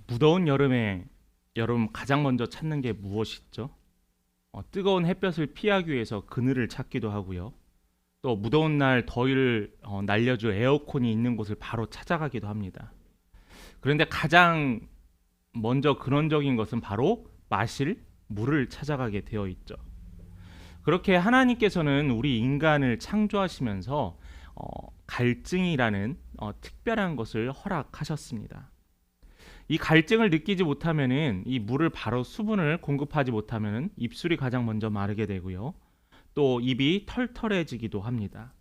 무더운 여름에 여러분 가장 먼저 찾는 게 무엇이죠? 뜨거운 햇볕을 피하기 위해서 그늘을 찾기도 하고요. 또 무더운 날 더위를 날려줄 에어컨이 있는 곳을 바로 찾아가기도 합니다. 그런데 가장 먼저 근원적인 것은 바로 마실 물을 찾아가게 되어 있죠. 그렇게 하나님께서는 우리 인간을 창조하시면서 갈증이라는 특별한 것을 허락하셨습니다. 이 갈증을 느끼지 못하면은 이 물을 바로 수분을 공급하지 못하면은 입술이 가장 먼저 마르게 되고요. 또 입이 털털해지기도 합니다.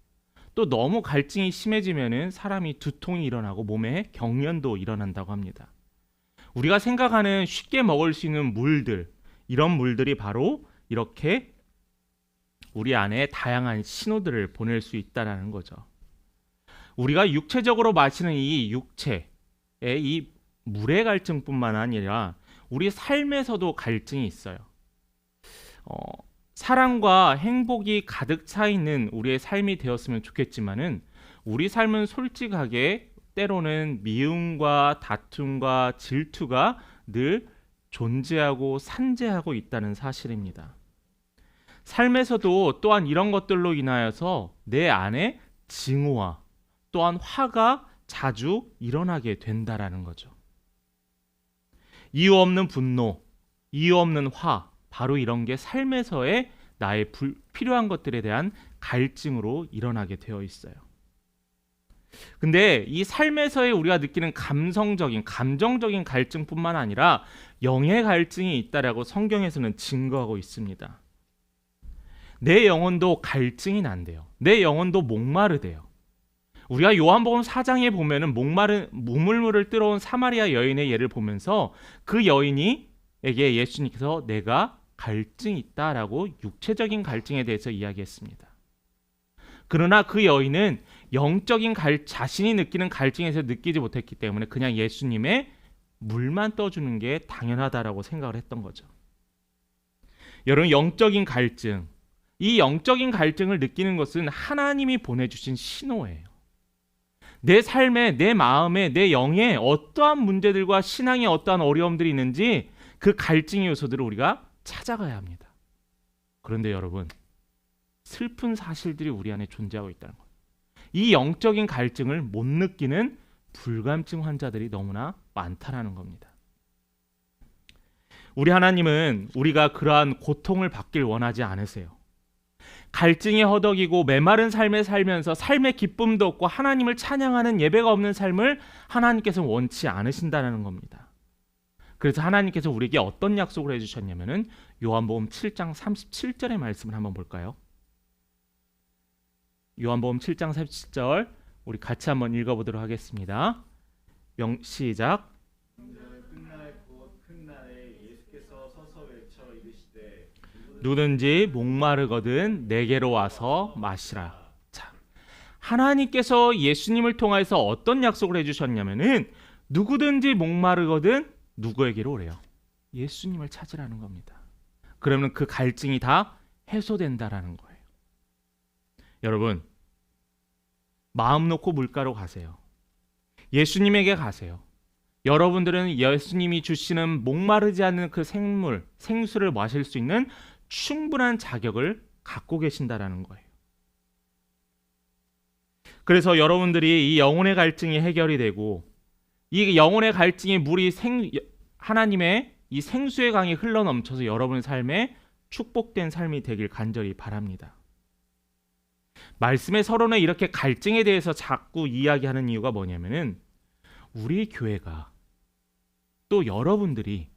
또 너무 갈증이 심해지면은 사람이 두통이 일어나고 몸에 경련도 일어난다고 합니다. 우리가 생각하는 쉽게 먹을 수 있는 물들, 이런 물들이 바로 이렇게 우리 안에 다양한 신호들을 보낼 수 있다라는 거죠. 우리가 육체적으로 마시는 이 육체의 이 물의 갈증뿐만 아니라 우리 삶에서도 갈증이 있어요. 사랑과 행복이 가득 차 있는 우리의 삶이 되었으면 좋겠지만은 우리 삶은 솔직하게 때로는 미움과 다툼과 질투가 늘 존재하고 산재하고 있다는 사실입니다. 삶에서도 또한 이런 것들로 인하여서 내 안에 증오와 또한 화가 자주 일어나게 된다라는 거죠. 이유 없는 분노, 이유 없는 화, 바로 이런 게 삶에서의 나의 필요한 것들에 대한 갈증으로 일어나게 되어 있어요. 근데 이 삶에서의 우리가 느끼는 감정적인 갈증뿐만 아니라 영의 갈증이 있다라고 성경에서는 증거하고 있습니다. 내 영혼도 갈증이 난대요. 내 영혼도 목마르대요. 우리가 요한복음 4장에 보면은 목마른 우물물을 뜨러온 사마리아 여인의 예를 보면서 그 여인에게 예수님께서 내가 갈증이 있다라고 육체적인 갈증에 대해서 이야기했습니다. 그러나 그 여인은 영적인 자신이 느끼는 갈증에서 느끼지 못했기 때문에 그냥 예수님의 물만 떠주는 게 당연하다라고 생각을 했던 거죠. 여러분, 영적인 갈증, 이 영적인 갈증을 느끼는 것은 하나님이 보내주신 신호예요. 내 삶에, 내 마음에, 내 영에 어떠한 문제들과 신앙에 어떠한 어려움들이 있는지 그 갈증의 요소들을 우리가 찾아가야 합니다. 그런데 여러분, 슬픈 사실들이 우리 안에 존재하고 있다는 거예요. 이 영적인 갈증을 못 느끼는 불감증 환자들이 너무나 많다라는 겁니다. 우리 하나님은 우리가 그러한 고통을 받길 원하지 않으세요. 갈증이 허덕이고 메마른 삶을 살면서 삶의 기쁨도 없고 하나님을 찬양하는 예배가 없는 삶을 하나님께서는 원치 않으신다는 겁니다. 그래서 하나님께서 우리에게 어떤 약속을 해주셨냐면은 요한복음 7장 37절의 말씀을 한번 볼까요? 요한복음 7장 37절 우리 같이 한번 읽어보도록 하겠습니다. 시작. 누구든지 목마르거든 내게로 와서 마시라. 자, 하나님께서 예수님을 통해서 어떤 약속을 해주셨냐면은 누구든지 목마르거든 누구에게로 오래요? 예수님을 찾으라는 겁니다. 그러면 그 갈증이 다 해소된다라는 거예요. 여러분, 마음 놓고 물가로 가세요. 예수님에게 가세요. 여러분들은 예수님이 주시는 목마르지 않는 그 생수를 마실 수 있는 충분한 자격을 갖고 계신다라는 거예요. 그래서 여러분들이 이 영혼의 갈증이 해결이 되고 이 영혼의 갈증의 물이 하나님의 이 생수의 강이 흘러넘쳐서 여러분의 삶에 축복된 삶이 되길 간절히 바랍니다. 말씀의 서론에 이렇게 갈증에 대해서 자꾸 이야기하는 이유가 뭐냐면은 우리 교회가 또 여러분들이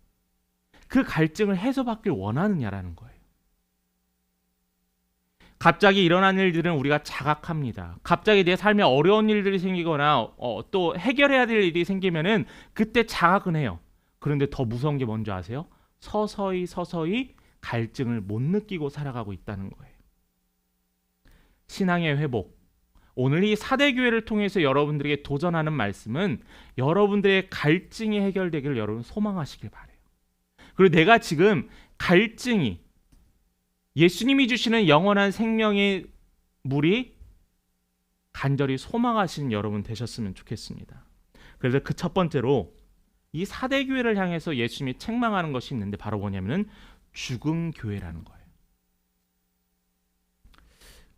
그 갈증을 해소받길 원하느냐라는 거예요. 갑자기 일어난 일들은 우리가 자각합니다. 갑자기 내 삶에 어려운 일들이 생기거나 또 해결해야 될 일이 생기면은 그때 자각은 해요. 그런데 더 무서운 게 뭔지 아세요? 서서히 갈증을 못 느끼고 살아가고 있다는 거예요. 신앙의 회복. 오늘 이 사대교회를 통해서 여러분들에게 도전하는 말씀은 여러분들의 갈증이 해결되기를 여러분 소망하시길 바라요. 그리고 내가 지금 갈증이 예수님이 주시는 영원한 생명의 물이 간절히 소망하시는 여러분 되셨으면 좋겠습니다. 그래서 그 첫 번째로 이 사대 교회를 향해서 예수님이 책망하는 것이 있는데 바로 뭐냐면은 죽은 교회라는 거예요.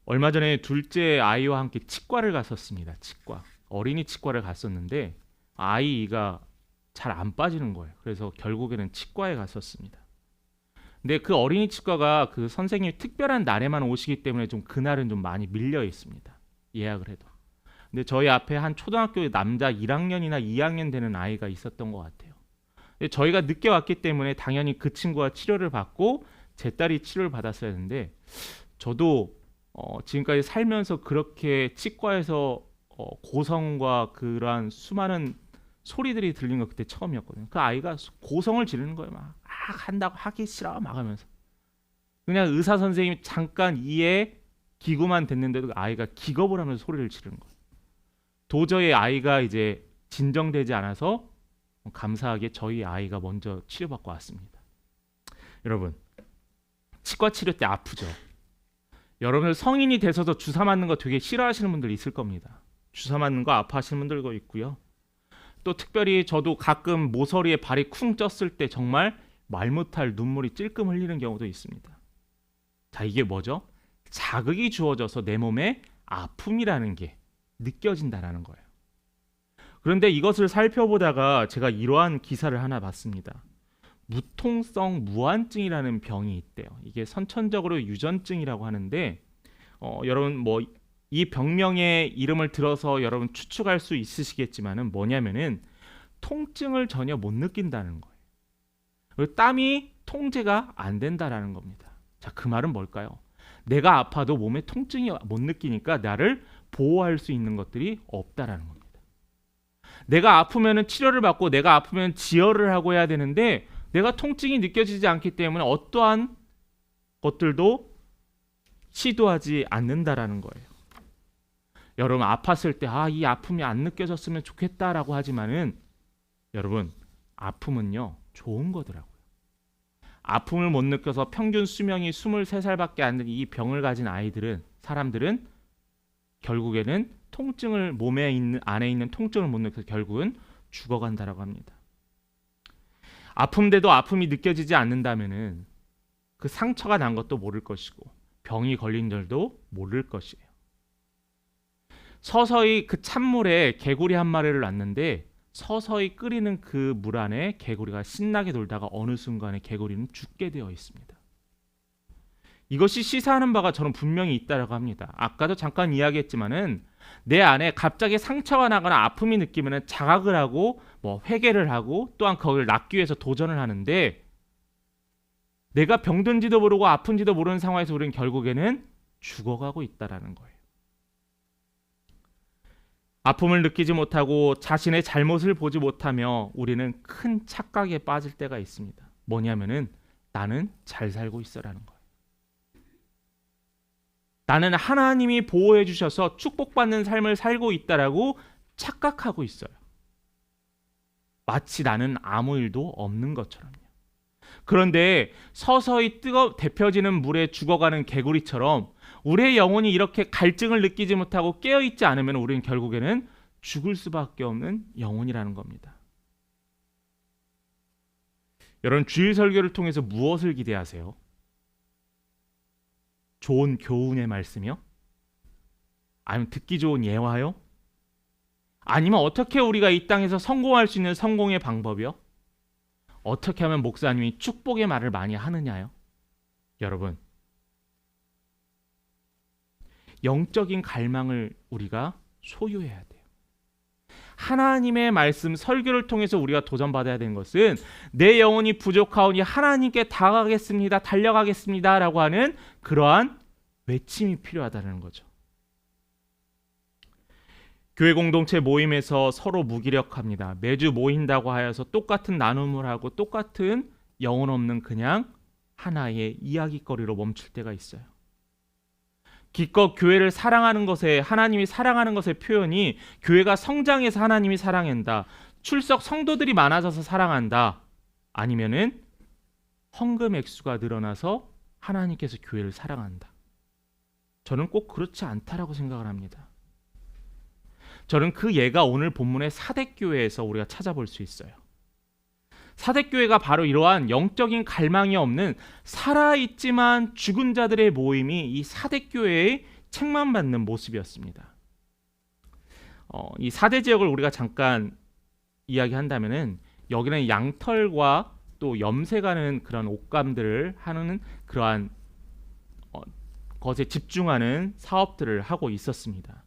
얼마 전에 둘째 아이와 함께 치과를 갔었습니다. 치과. 어린이 치과를 갔었는데 아이가 잘 안 빠지는 거예요. 그래서 결국에는 치과에 갔었습니다. 근데 그 어린이 치과가 그 선생님이 특별한 날에만 오시기 때문에 좀 그날은 좀 많이 밀려 있습니다. 예약을 해도. 근데 저희 앞에 한 초등학교 남자 1학년이나 2학년 되는 아이가 있었던 것 같아요. 근데 저희가 늦게 왔기 때문에 당연히 그 친구가 치료를 받고 제 딸이 치료를 받았어야 했는데 저도 지금까지 살면서 그렇게 치과에서 고성과 그러한 수많은 소리들이 들린 거 그때 처음이었거든요. 그 아이가 고성을 지르는 거예요. 막 한다고 하기 싫어 막 하면서 그냥 의사 선생님이 잠깐 이에 기구만 됐는데도 아이가 기겁을 하면서 소리를 지르는 거예요. 도저히 아이가 이제 진정되지 않아서 감사하게 저희 아이가 먼저 치료받고 왔습니다. 여러분, 치과 치료 때 아프죠? 여러분들 성인이 돼서도 주사 맞는 거 되게 싫어하시는 분들 있을 겁니다. 주사 맞는 거 아파하시는 분들도 있고요. 또 특별히 저도 가끔 모서리에 발이 쿵 쪘을 때 정말 말 못할 눈물이 찔끔 흘리는 경우도 있습니다. 자, 이게 뭐죠? 자극이 주어져서 내 몸에 아픔이라는 게 느껴진다라는 거예요. 그런데 이것을 살펴보다가 제가 이러한 기사를 하나 봤습니다. 무통성 무환증이라는 병이 있대요. 이게 선천적으로 유전증이라고 하는데 여러분 뭐 이 병명의 이름을 들어서 여러분 추측할 수 있으시겠지만은 뭐냐면은 통증을 전혀 못 느낀다는 거예요. 그리고 땀이 통제가 안 된다라는 겁니다. 자, 그 말은 뭘까요? 내가 아파도 몸에 통증이 못 느끼니까 나를 보호할 수 있는 것들이 없다라는 겁니다. 내가 아프면은 치료를 받고 내가 아프면 지혈을 하고 해야 되는데 내가 통증이 느껴지지 않기 때문에 어떠한 것들도 시도하지 않는다라는 거예요. 여러분 아팠을 때 이 아픔이 안 느껴졌으면 좋겠다라고 하지만은 여러분 아픔은요 좋은 거더라고요. 아픔을 못 느껴서 평균 수명이 23살밖에 안 된 이 병을 가진 사람들은 결국에는 통증을 안에 있는 통증을 못 느껴서 결국은 죽어간다라고 합니다. 아픔돼도 아픔이 느껴지지 않는다면은 그 상처가 난 것도 모를 것이고 병이 걸린 줄도 모를 것이에요. 서서히 그 찬물에 개구리 한 마리를 놨는데 서서히 끓이는 그 물 안에 개구리가 신나게 놀다가 어느 순간에 개구리는 죽게 되어 있습니다. 이것이 시사하는 바가 저는 분명히 있다라고 합니다. 아까도 잠깐 이야기했지만은 내 안에 갑자기 상처가 나거나 아픔이 느끼면은 자각을 하고 회개를 하고 또한 그걸 낫기 위해서 도전을 하는데 내가 병든지도 모르고 아픈지도 모르는 상황에서 우리는 결국에는 죽어가고 있다라는 거예요. 아픔을 느끼지 못하고 자신의 잘못을 보지 못하며 우리는 큰 착각에 빠질 때가 있습니다. 뭐냐면은 나는 잘 살고 있어라는 거예요. 나는 하나님이 보호해 주셔서 축복받는 삶을 살고 있다라고 착각하고 있어요. 마치 나는 아무 일도 없는 것처럼요. 그런데 서서히 데펴지는 물에 죽어가는 개구리처럼 우리의 영혼이 이렇게 갈증을 느끼지 못하고 깨어있지 않으면 우리는 결국에는 죽을 수밖에 없는 영혼이라는 겁니다. 여러분 주일 설교를 통해서 무엇을 기대하세요? 좋은 교훈의 말씀이요? 아니면 듣기 좋은 예화요? 아니면 어떻게 우리가 이 땅에서 성공할 수 있는 성공의 방법이요? 어떻게 하면 목사님이 축복의 말을 많이 하느냐요? 여러분 영적인 갈망을 우리가 소유해야 돼요. 하나님의 말씀 설교를 통해서 우리가 도전받아야 되는 것은 내 영혼이 부족하오니 하나님께 다가가겠습니다. 달려가겠습니다. 라고 하는 그러한 외침이 필요하다는 거죠. 교회 공동체 모임에서 서로 무기력합니다. 매주 모인다고 하여서 똑같은 나눔을 하고 똑같은 영혼 없는 그냥 하나의 이야기거리로 멈출 때가 있어요. 기껏 교회를 사랑하는 것에 하나님이 사랑하는 것의 표현이 교회가 성장해서 하나님이 사랑한다. 출석 성도들이 많아져서 사랑한다. 아니면은 헌금 액수가 늘어나서 하나님께서 교회를 사랑한다. 저는 꼭 그렇지 않다라고 생각을 합니다. 저는 그 예가 오늘 본문의 사대교회에서 우리가 찾아볼 수 있어요. 사대교회가 바로 이러한 영적인 갈망이 없는 살아있지만 죽은 자들의 모임이 이 사대교회의 책망받는 모습이었습니다. 이 사대 지역을 우리가 잠깐 이야기한다면은 여기는 양털과 또 염색하는 그런 옷감들을 하는 그러한 것에 집중하는 사업들을 하고 있었습니다.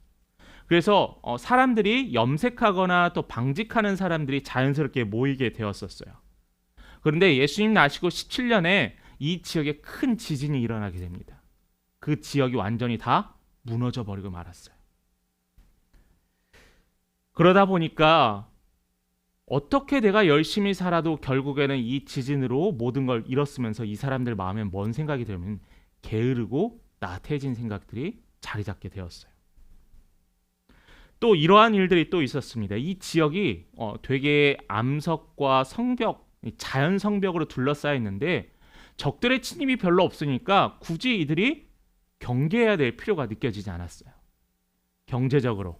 그래서 사람들이 염색하거나 또 방직하는 사람들이 자연스럽게 모이게 되었었어요. 그런데 예수님 나시고 17년에 이 지역에 큰 지진이 일어나게 됩니다. 그 지역이 완전히 다 무너져 버리고 말았어요. 그러다 보니까 어떻게 내가 열심히 살아도 결국에는 이 지진으로 모든 걸 잃었으면서 이 사람들 마음에 뭔 생각이 들면 게으르고 나태해진 생각들이 자리 잡게 되었어요. 또 이러한 일들이 또 있었습니다. 이 지역이 되게 암석과 성벽, 자연 성벽으로 둘러싸여 있는데 적들의 침입이 별로 없으니까 굳이 이들이 경계해야 될 필요가 느껴지지 않았어요. 경제적으로,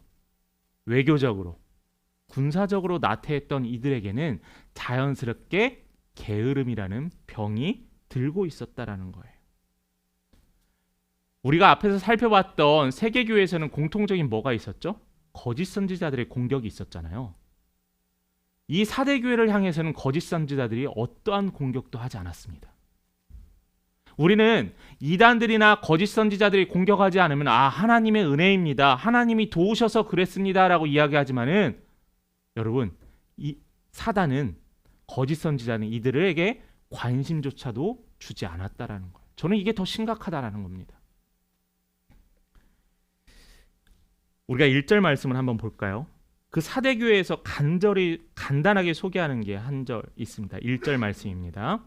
외교적으로, 군사적으로 나태했던 이들에게는 자연스럽게 게으름이라는 병이 들고 있었다라는 거예요. 우리가 앞에서 살펴봤던 세계교회에서는 공통적인 뭐가 있었죠? 거짓 선지자들의 공격이 있었잖아요. 이 사대교회를 향해서는 거짓 선지자들이 어떠한 공격도 하지 않았습니다. 우리는 이단들이나 거짓 선지자들이 공격하지 않으면 하나님의 은혜입니다. 하나님이 도우셔서 그랬습니다라고 이야기하지만은 여러분, 이 사단은 거짓 선지자는 이들에게 관심조차도 주지 않았다라는 거예요. 저는 이게 더 심각하다라는 겁니다. 우리가 1절 말씀을 한번 볼까요? 그 사대교회에서 간단하게 소개하는 게 한 절 있습니다. 1절 말씀입니다.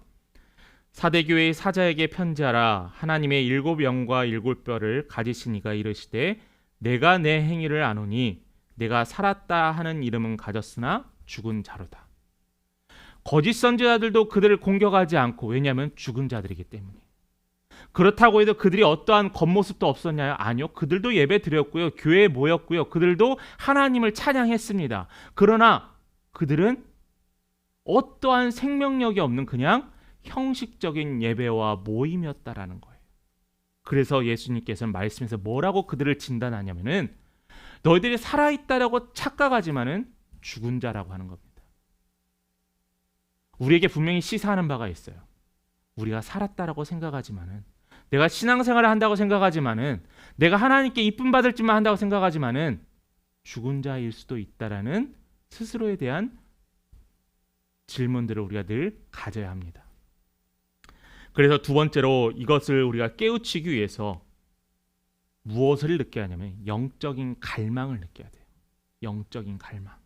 사대교회의 사자에게 편지하라. 하나님의 7 영과 7 뼈를 가지신 이가 이르시되 내가 내 행위를 아노니 내가 살았다 하는 이름은 가졌으나 죽은 자로다. 거짓 선지자들도 그들을 공격하지 않고, 왜냐하면 죽은 자들이기 때문에. 그렇다고 해도 그들이 어떠한 겉모습도 없었냐요? 아니요. 그들도 예배 드렸고요. 교회에 모였고요. 그들도 하나님을 찬양했습니다. 그러나 그들은 어떠한 생명력이 없는 그냥 형식적인 예배와 모임이었다라는 거예요. 그래서 예수님께서는 말씀에서 뭐라고 그들을 진단하냐면은 너희들이 살아있다라고 착각하지만은 죽은 자라고 하는 겁니다. 우리에게 분명히 시사하는 바가 있어요. 우리가 살았다라고 생각하지만은, 내가 신앙생활을 한다고 생각하지만은, 내가 하나님께 이쁨 받을 짓만 한다고 생각하지만은 죽은 자일 수도 있다라는 스스로에 대한 질문들을 우리가 늘 가져야 합니다. 그래서 두 번째로 이것을 우리가 깨우치기 위해서 무엇을 느껴야 하냐면 영적인 갈망을 느껴야 돼요. 영적인 갈망.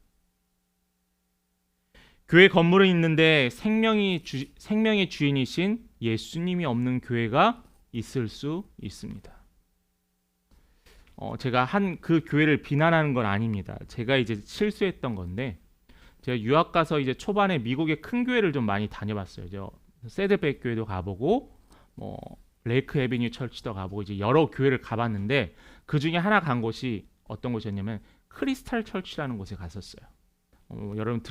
교회 건물은 있는데 생명의 주인이신 예수님이 없는 교회가 있을 수 있습니다. 제가 그 교회를 비난하는 건 아닙니다. 제가 이제 실수했던 건데, 제가 유학 가서 이제 초반에 미국의 큰 교회를 좀 많이 다녀봤어요. 저 세드백 교회도 가보고, 레이크 에비뉴 철치도 가보고 이제 여러 교회를 가봤는데 그 중에 하나 간 곳이 어떤 곳이었냐면 크리스탈 철치라는 곳에 갔었어요. 여러분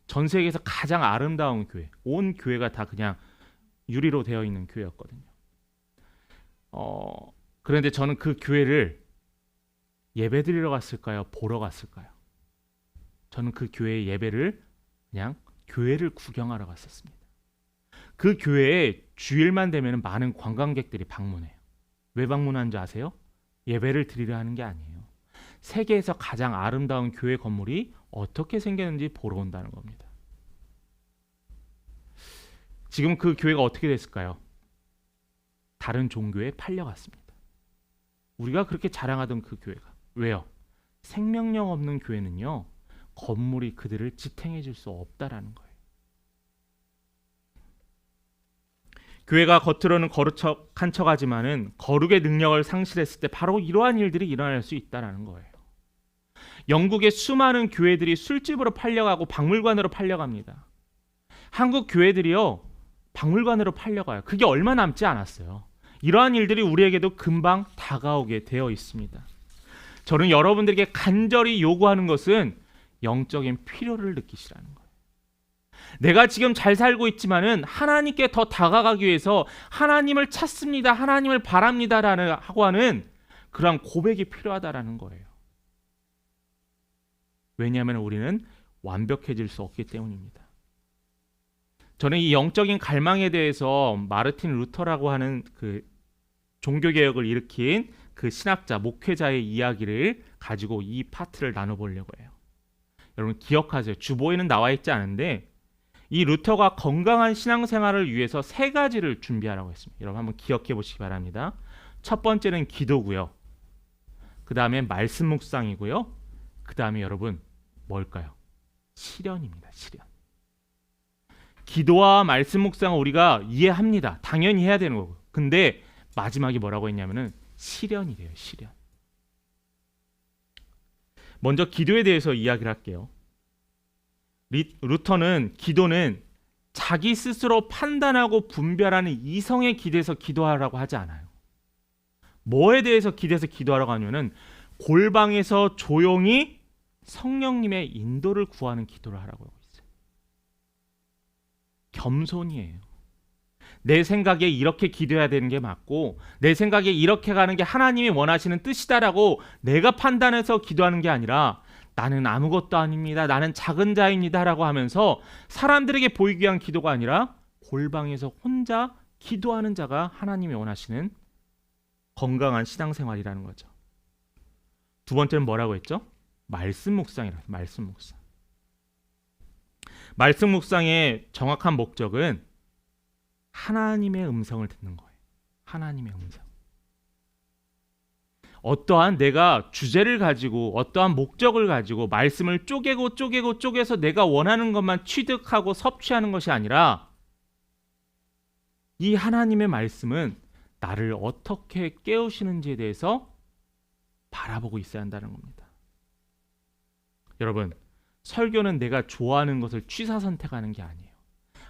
전 세계에서 가장 아름다운 교회, 온 교회가 다 그냥 유리로 되어 있는 교회였거든요. 그런데 저는 그 교회를 예배드리러 갔을까요? 보러 갔을까요? 저는 그 교회의 예배를 그냥 교회를 구경하러 갔었습니다. 그 교회에 주일만 되면 많은 관광객들이 방문해요. 왜 방문하는 줄 아세요? 예배를 드리려 하는 게 아니에요. 세계에서 가장 아름다운 교회 건물이 어떻게 생겼는지 보러 온다는 겁니다. 지금 그 교회가 어떻게 됐을까요? 다른 종교에 팔려갔습니다. 우리가 그렇게 자랑하던 그 교회가. 왜요? 생명력 없는 교회는요, 건물이 그들을 지탱해 줄 수 없다라는 거예요. 교회가 겉으로는 거룩한 척하지만은 거룩의 능력을 상실했을 때 바로 이러한 일들이 일어날 수 있다는 거예요. 영국의 수많은 교회들이 술집으로 팔려가고 박물관으로 팔려갑니다. 한국 교회들이요, 박물관으로 팔려가요. 그게 얼마 남지 않았어요. 이러한 일들이 우리에게도 금방 다가오게 되어 있습니다. 저는 여러분들에게 간절히 요구하는 것은 영적인 필요를 느끼시라는 거예요. 내가 지금 잘 살고 있지만은 하나님께 더 다가가기 위해서 하나님을 찾습니다. 하나님을 바랍니다라는 하고 하는 그러한 고백이 필요하다라는 거예요. 왜냐하면 우리는 완벽해질 수 없기 때문입니다. 저는 이 영적인 갈망에 대해서 마르틴 루터라고 하는 그 종교개혁을 일으킨 그 신학자, 목회자의 이야기를 가지고 이 파트를 나눠보려고 해요. 여러분 기억하세요. 주보에는 나와 있지 않은데 이 루터가 건강한 신앙생활을 위해서 세 가지를 준비하라고 했습니다. 여러분 한번 기억해 보시기 바랍니다. 첫 번째는 기도고요. 그 다음에 말씀 묵상이고요. 그 다음에 여러분 뭘까요? 실현입니다. 실현. 기도와 말씀 묵상은 우리가 이해합니다. 당연히 해야 되는 거고. 근데 마지막에 뭐라고 했냐면은 실현이래요. 실현. 먼저 기도에 대해서 이야기를 할게요. 루터는 기도는 자기 스스로 판단하고 분별하는 이성에 기대서 기도하라고 하지 않아요. 뭐에 대해서 기대서 기도하라고 하냐면은 골방에서 조용히 성령님의 인도를 구하는 기도를 하라고 하고 있어요. 겸손이에요. 내 생각에 이렇게 기도해야 되는 게 맞고 내 생각에 이렇게 가는 게 하나님이 원하시는 뜻이다라고 내가 판단해서 기도하는 게 아니라 나는 아무것도 아닙니다. 나는 작은 자입니다. 라고 하면서 사람들에게 보이기 위한 기도가 아니라 골방에서 혼자 기도하는 자가 하나님이 원하시는 건강한 신앙생활이라는 거죠. 두 번째는 뭐라고 했죠? 말씀 묵상이라고. 말씀 묵상. 말씀 묵상의 정확한 목적은 하나님의 음성을 듣는 거예요. 하나님의 음성. 어떠한 내가 주제를 가지고 어떠한 목적을 가지고 말씀을 쪼개서 내가 원하는 것만 취득하고 섭취하는 것이 아니라 이 하나님의 말씀은 나를 어떻게 깨우시는지에 대해서 바라보고 있어야 한다는 겁니다. 여러분, 설교는 내가 좋아하는 것을 취사 선택하는 게 아니에요.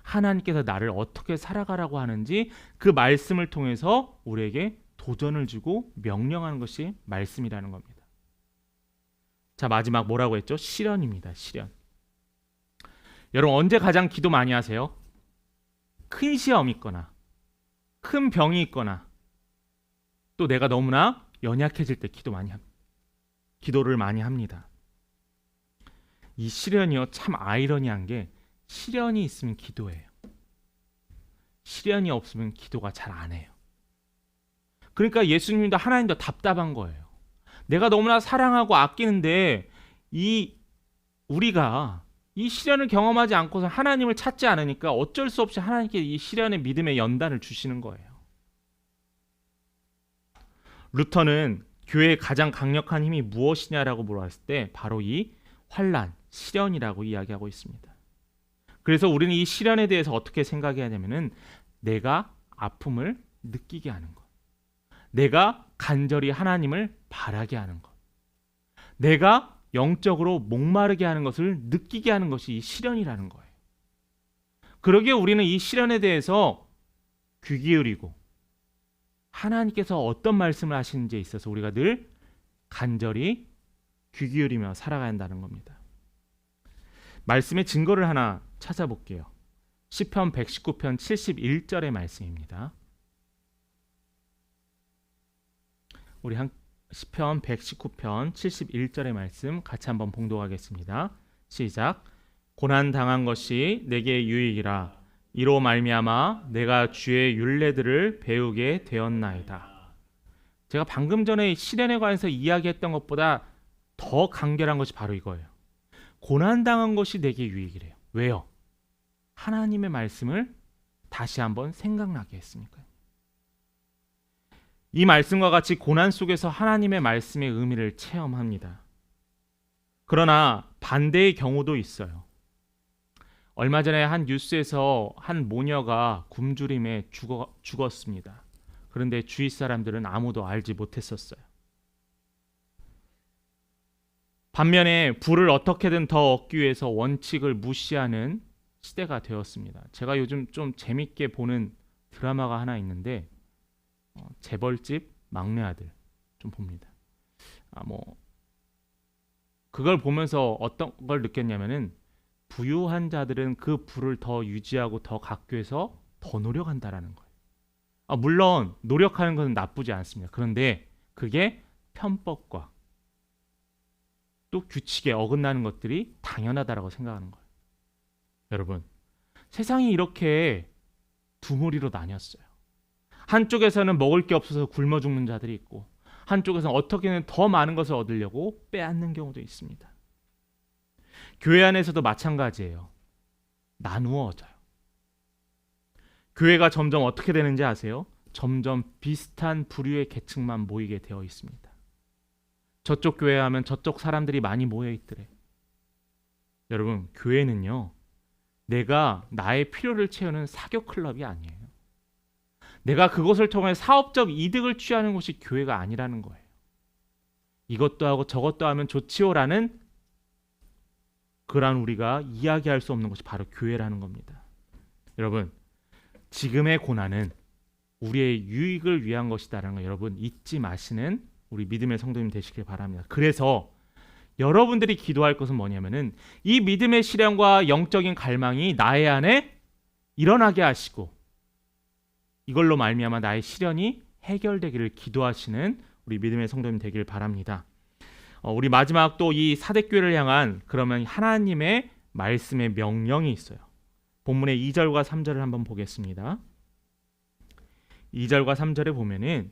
하나님께서 나를 어떻게 살아가라고 하는지 그 말씀을 통해서 우리에게 도전을 주고 명령하는 것이 말씀이라는 겁니다. 자, 마지막 뭐라고 했죠? 실현입니다. 실현. 여러분 언제 가장 기도 많이 하세요? 큰 시험이 있거나 큰 병이 있거나 또 내가 너무나 연약해질 때 기도를 많이 합니다. 이 실현이요, 참 아이러니한 게 실현이 있으면 기도해요. 실현이 없으면 기도가 잘 안 해요. 그러니까 예수님도 하나님도 답답한 거예요. 내가 너무나 사랑하고 아끼는데 우리가 이 시련을 경험하지 않고서 하나님을 찾지 않으니까 어쩔 수 없이 하나님께 이 시련의 믿음의 연단을 주시는 거예요. 루터는 교회의 가장 강력한 힘이 무엇이냐라고 물어봤을 때 바로 이 환난, 시련이라고 이야기하고 있습니다. 그래서 우리는 이 시련에 대해서 어떻게 생각해야 되냐면은 내가 아픔을 느끼게 하는 것, 내가 간절히 하나님을 바라게 하는 것, 내가 영적으로 목마르게 하는 것을 느끼게 하는 것이 이 시련이라는 거예요. 그러기에 우리는 이 시련에 대해서 귀 기울이고 하나님께서 어떤 말씀을 하시는지에 있어서 우리가 늘 간절히 귀 기울이며 살아가야 한다는 겁니다. 말씀의 증거를 하나 찾아볼게요. 시편 119편 71절의 말씀입니다. 우리 시편 119편 71절의 말씀 같이 한번 봉독하겠습니다. 시작. 고난 당한 것이 내게 유익이라 이로 말미암아 내가 주의 율례들을 배우게 되었나이다. 제가 방금 전에 시련에 관해서 이야기했던 것보다 더 간결한 것이 바로 이거예요. 고난 당한 것이 내게 유익이래요. 왜요? 하나님의 말씀을 다시 한번 생각나게 했으니까요. 이 말씀과 같이 고난 속에서 하나님의 말씀의 의미를 체험합니다. 그러나 반대의 경우도 있어요. 얼마 전에 한 뉴스에서 한 모녀가 굶주림에 죽었습니다. 그런데 주위 사람들은 아무도 알지 못했었어요. 반면에 부를 어떻게든 더 얻기 위해서 원칙을 무시하는 시대가 되었습니다. 제가 요즘 좀 재밌게 보는 드라마가 하나 있는데 재벌집 막내 아들 좀 봅니다. 그걸 보면서 어떤 걸 느꼈냐면은 부유한 자들은 그 부를 더 유지하고 더 갖기 위해서 더 노력한다라는 거예요. 물론 노력하는 것은 나쁘지 않습니다. 그런데 그게 편법과 또 규칙에 어긋나는 것들이 당연하다라고 생각하는 거예요. 여러분, 세상이 이렇게 두 무리로 나뉘었어요. 한쪽에서는 먹을 게 없어서 굶어 죽는 자들이 있고, 한쪽에서는 어떻게든 더 많은 것을 얻으려고 빼앗는 경우도 있습니다. 교회 안에서도 마찬가지예요. 나누어져요. 교회가 점점 어떻게 되는지 아세요? 점점 비슷한 부류의 계층만 모이게 되어 있습니다. 저쪽 교회 하면 저쪽 사람들이 많이 모여 있더래. 여러분, 교회는요, 내가 나의 필요를 채우는 사교 클럽이 아니에요. 내가 그것을 통해 사업적 이득을 취하는 곳이 교회가 아니라는 거예요. 이것도 하고 저것도 하면 좋지요라는 그런 우리가 이야기할 수 없는 것이 바로 교회라는 겁니다. 여러분, 지금의 고난은 우리의 유익을 위한 것이다라는 거 여러분 잊지 마시는 우리 믿음의 성도님 되시길 바랍니다. 그래서 여러분들이 기도할 것은 뭐냐면은 이 믿음의 실현과 영적인 갈망이 나의 안에 일어나게 하시고 이걸로 말미암아 나의 시련이 해결되기를 기도하시는 우리 믿음의 성도님 되길 바랍니다. 우리 마지막 또 이 사대교회를 향한 그러면 하나님의 말씀의 명령이 있어요. 본문의 2절과 3절을 한번 보겠습니다. 2절과 3절에 보면은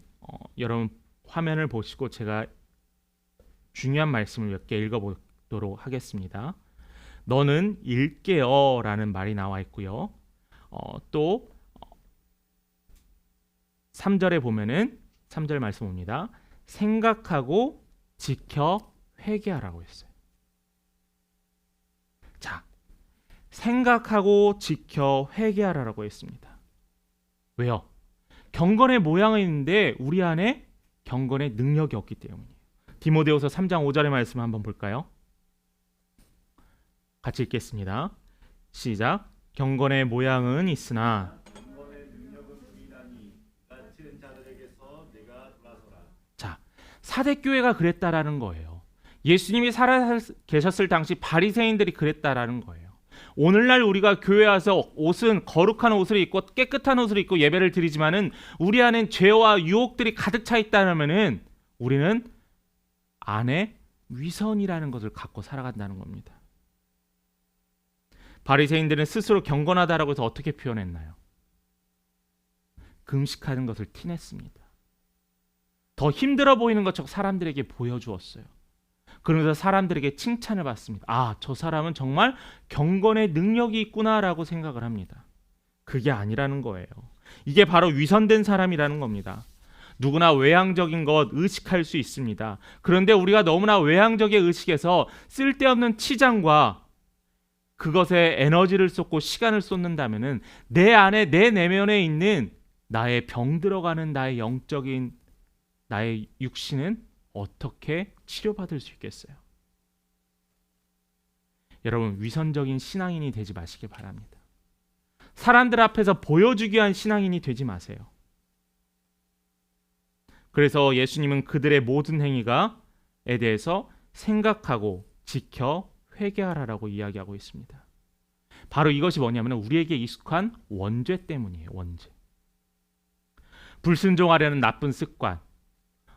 여러분 화면을 보시고 제가 중요한 말씀을 몇 개 읽어보도록 하겠습니다. 너는 일깨어라는 말이 나와 있고요. 또 3절에 보면은 3절 말씀 옵니다. 생각하고 지켜 회개하라고 했어요. 자, 생각하고 지켜 회개하라고 했습니다. 왜요? 경건의 모양은 있는데 우리 안에 경건의 능력이 없기 때문이에요. 디모데후서 3장 5절의 말씀 한번 볼까요? 같이 읽겠습니다. 시작. 경건의 모양은 있으나 자, 사대교회가 그랬다라는 거예요. 예수님이 살아 계셨을 당시 바리새인들이 그랬다라는 거예요. 오늘날 우리가 교회 와서 옷은 거룩한 옷을 입고 깨끗한 옷을 입고 예배를 드리지만은 우리 안엔 죄와 유혹들이 가득 차 있다면은 우리는 안에 위선이라는 것을 갖고 살아간다는 겁니다. 바리새인들은 스스로 경건하다라고 해서 어떻게 표현했나요? 금식하는 것을 티냈습니다. 더 힘들어 보이는 것처럼 사람들에게 보여주었어요. 그러면서 사람들에게 칭찬을 받습니다. 아, 저 사람은 정말 경건의 능력이 있구나라고 생각을 합니다. 그게 아니라는 거예요. 이게 바로 위선된 사람이라는 겁니다. 누구나 외향적인 것 의식할 수 있습니다. 그런데 우리가 너무나 외향적의 의식에서 쓸데없는 치장과 그것에 에너지를 쏟고 시간을 쏟는다면은 내 안에 내 내면에 있는 나의 병들어가는 나의 영적인 나의 육신은 어떻게 치료받을 수 있겠어요? 여러분, 위선적인 신앙인이 되지 마시길 바랍니다. 사람들 앞에서 보여주기 위한 신앙인이 되지 마세요. 그래서 예수님은 그들의 모든 행위가에 대해서 생각하고 지켜 회개하라라고 이야기하고 있습니다. 바로 이것이 뭐냐면 우리에게 익숙한 원죄 때문이에요. 원죄. 불순종하려는 나쁜 습관.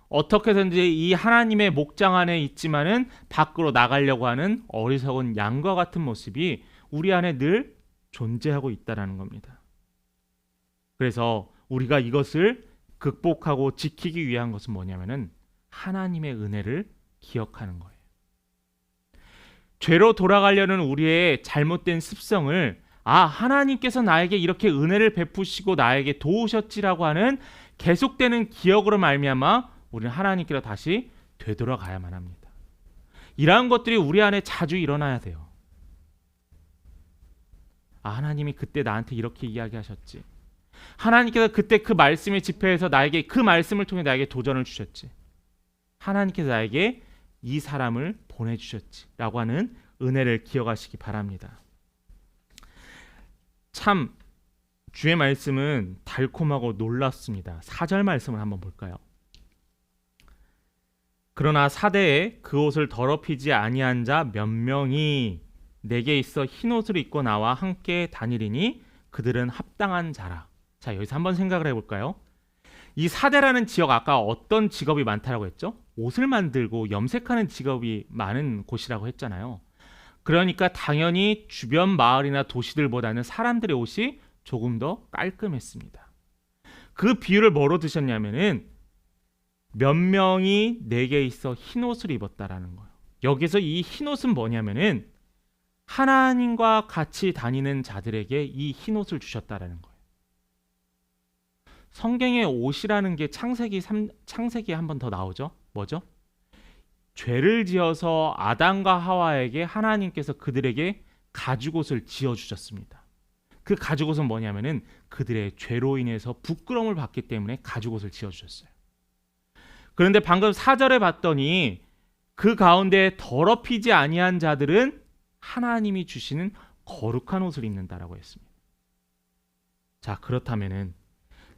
어떻게든지 이 하나님의 목장 안에 있지만은 밖으로 나가려고 하는 어리석은 양과 같은 모습이 우리 안에 늘 존재하고 있다라는 겁니다. 그래서 우리가 이것을 극복하고 지키기 위한 것은 뭐냐면은 하나님의 은혜를 기억하는 거예요. 죄로 돌아가려는 우리의 잘못된 습성을 하나님께서 나에게 이렇게 은혜를 베푸시고 나에게 도우셨지라고 하는 계속되는 기억으로 말미암아 우리는 하나님께로 다시 되돌아가야만 합니다. 이러한 것들이 우리 안에 자주 일어나야 돼요. 하나님이 그때 나한테 이렇게 이야기하셨지. 하나님께서 그때 그 말씀의 집회에서 나에게 그 말씀을 통해 나에게 도전을 주셨지. 하나님께서 나에게 이 사람을 보내주셨지 라고 하는 은혜를 기억하시기 바랍니다. 참 주의 말씀은 달콤하고 놀랍습니다. 4절 말씀을 한번 볼까요? 그러나 사대에 그 옷을 더럽히지 아니한 자 몇 명이 내게 있어 흰옷을 입고 나와 함께 다니리니 그들은 합당한 자라. 자, 여기서 한번 생각을 해볼까요? 이 사대라는 지역 아까 어떤 직업이 많다라고 했죠? 옷을 만들고 염색하는 직업이 많은 곳이라고 했잖아요. 그러니까 당연히 주변 마을이나 도시들보다는 사람들의 옷이 조금 더 깔끔했습니다. 그 비유를 뭐로 드셨냐면은 몇 명이 내게 있어 흰옷을 입었다라는 거예요. 여기서 이 흰옷은 뭐냐면은 하나님과 같이 다니는 자들에게 이 흰옷을 주셨다라는 거예요. 성경의 옷이라는 게 창세기에 한 번 더 나오죠. 뭐죠? 죄를 지어서 아담과 하와에게 하나님께서 그들에게 가죽옷을 지어 주셨습니다. 그 가죽옷은 뭐냐면은 그들의 죄로 인해서 부끄러움을 받기 때문에 가죽옷을 지어 주셨어요. 그런데 방금 4절에 봤더니 그 가운데 더럽히지 아니한 자들은 하나님이 주시는 거룩한 옷을 입는다라고 했습니다. 자, 그렇다면은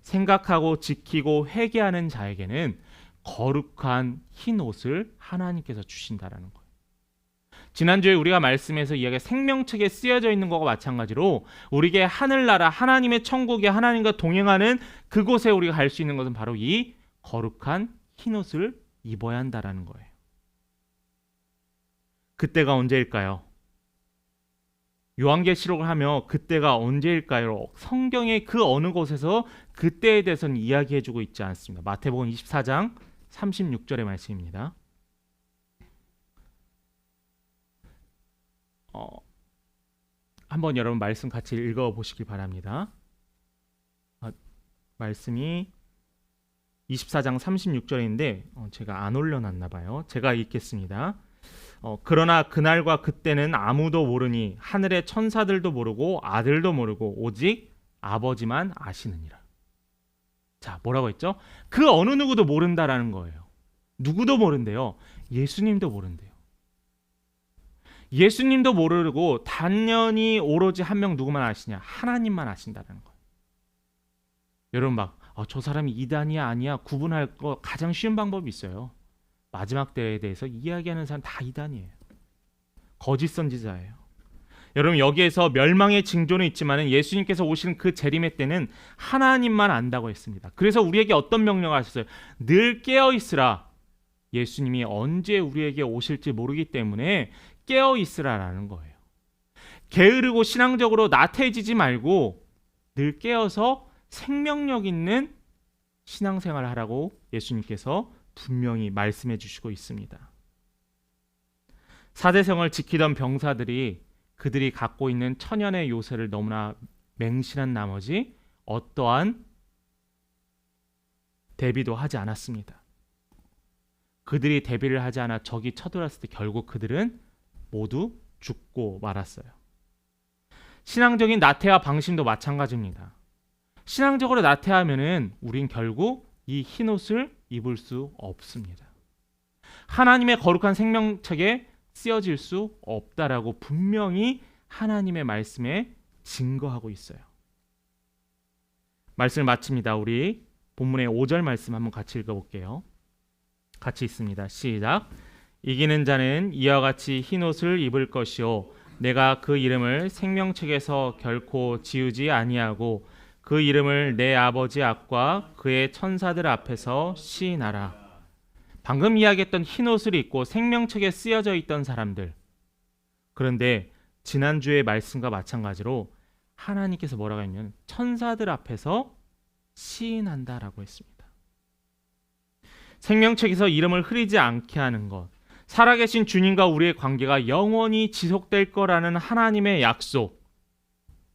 생각하고 지키고 회개하는 자에게는 거룩한 흰 옷을 하나님께서 주신다라는 거예요. 지난주에 우리가 말씀에서 이야기 생명책에 쓰여져 있는 것과 마찬가지로 우리에게 하늘나라 하나님의 천국에 하나님과 동행하는 그곳에 우리가 갈 수 있는 것은 바로 이 거룩한 흰 옷을 입어야 한다라는 거예요. 그때가 언제일까요? 요한계시록을 하며 그때가 언제일까요? 성경의 그 어느 곳에서 그때에 대해서는 이야기해주고 있지 않습니다. 마태복음 24장 36절의 말씀입니다. 한번 여러분 말씀 같이 읽어보시기 바랍니다. 말씀이 24장 36절인데 제가 안 올려놨나 봐요. 제가 읽겠습니다. 그러나 그날과 그때는 아무도 모르니 하늘의 천사들도 모르고 아들도 모르고 오직 아버지만 아시느니라. 자, 뭐라고 했죠? 그 어느 누구도 모른다라는 거예요. 누구도 모른대요. 예수님도 모른대요. 예수님도 모르고 단연히 오로지 한 명 누구만 아시냐? 하나님만 아신다는 거예요. 여러분 막 저 사람이 이단이야 아니야 구분할 거 가장 쉬운 방법이 있어요. 마지막 때에 대해서 이야기하는 사람 다 이단이에요. 거짓 선지자예요. 여러분 여기에서 멸망의 징조는 있지만 예수님께서 오시는 그 재림의 때는 하나님만 안다고 했습니다. 그래서 우리에게 어떤 명령을 하셨어요? 늘 깨어 있으라. 예수님이 언제 우리에게 오실지 모르기 때문에 깨어 있으라라는 거예요. 게으르고 신앙적으로 나태해지지 말고 늘 깨어서 생명력 있는 신앙생활을 하라고 예수님께서 분명히 말씀해 주시고 있습니다. 사대성을 지키던 병사들이 그들이 갖고 있는 천연의 요새를 너무나 맹신한 나머지 어떠한 대비도 하지 않았습니다. 그들이 대비를 하지 않아 적이 쳐들어왔을 때 결국 그들은 모두 죽고 말았어요. 신앙적인 나태와 방심도 마찬가지입니다. 신앙적으로 나태하면은 우린 결국 이 흰옷을 입을 수 없습니다. 하나님의 거룩한 생명책에 쓰여질 수 없다라고 분명히 하나님의 말씀에 증거하고 있어요. 말씀을 마칩니다. 우리 본문의 5절 말씀 한번 같이 읽어볼게요. 같이 있습니다. 시작. 이기는 자는 이와 같이 흰옷을 입을 것이요 내가 그 이름을 생명책에서 결코 지우지 아니하고 그 이름을 내 아버지 앞과 그의 천사들 앞에서 시인하라. 방금 이야기했던 흰옷을 입고 생명책에 쓰여져 있던 사람들. 그런데 지난주의 말씀과 마찬가지로 하나님께서 뭐라고 했냐면 천사들 앞에서 시인한다라고 했습니다. 생명책에서 이름을 흐리지 않게 하는 것. 살아계신 주님과 우리의 관계가 영원히 지속될 거라는 하나님의 약속.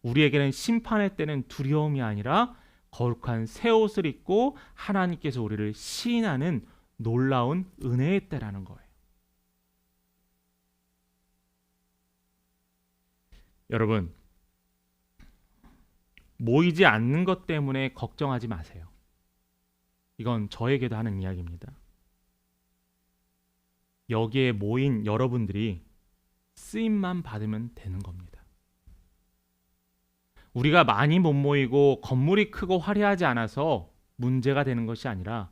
우리에게는 심판의 때는 두려움이 아니라 거룩한 새 옷을 입고 하나님께서 우리를 시인하는 놀라운 은혜의 때라는 거예요. 여러분, 모이지 않는 것 때문에 걱정하지 마세요. 이건 저에게도 하는 이야기입니다. 여기에 모인 여러분들이 쓰임만 받으면 되는 겁니다. 우리가 많이 못 모이고 건물이 크고 화려하지 않아서 문제가 되는 것이 아니라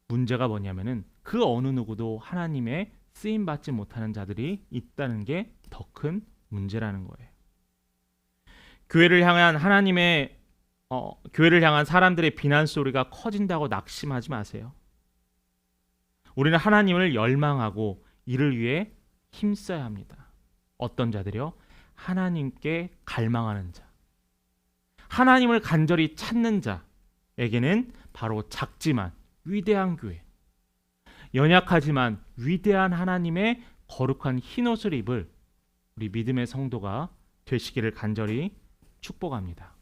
문제가 뭐냐면은 그 어느 누구도 하나님의 쓰임 받지 못하는 자들이 있다는 게 더 큰 문제라는 거예요. 교회를 향한 교회를 향한 사람들의 비난 소리가 커진다고 낙심하지 마세요. 우리는 하나님을 열망하고 이를 위해 힘써야 합니다. 어떤 자들이요? 하나님께 갈망하는 자, 하나님을 간절히 찾는 자에게는 바로 작지만 위대한 교회, 연약하지만 위대한 하나님의 거룩한 흰옷을 입을 우리 믿음의 성도가 되시기를 간절히 축복합니다.